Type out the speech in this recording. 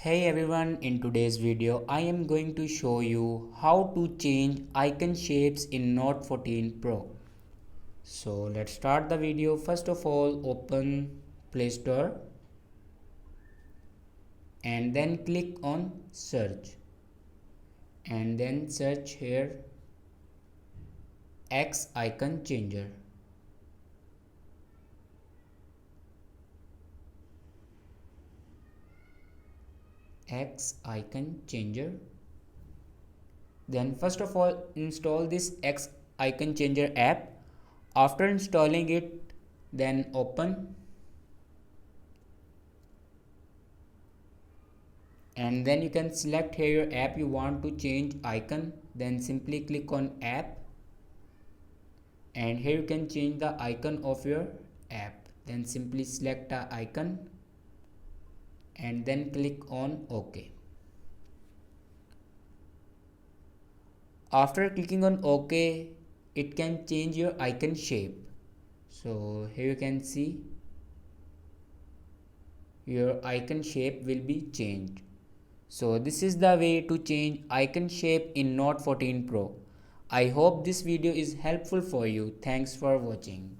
Hey everyone, in today's video I am going to show you how to change icon shapes in Note 14 Pro. So let's start the video. First of all, open Play Store and then click on search and then search here X icon changer. X icon changer. Then first of all install this X icon changer app. After installing it, then open and then you can select here your app you want to change icon. Then simply click on app and here you can change the icon of your app. Then simply select the icon and then click on OK. After clicking on OK, it can change your icon shape. So here you can see your icon shape will be changed. So this is the way to change icon shape in Note 14 Pro. I hope this video is helpful for you. Thanks for watching.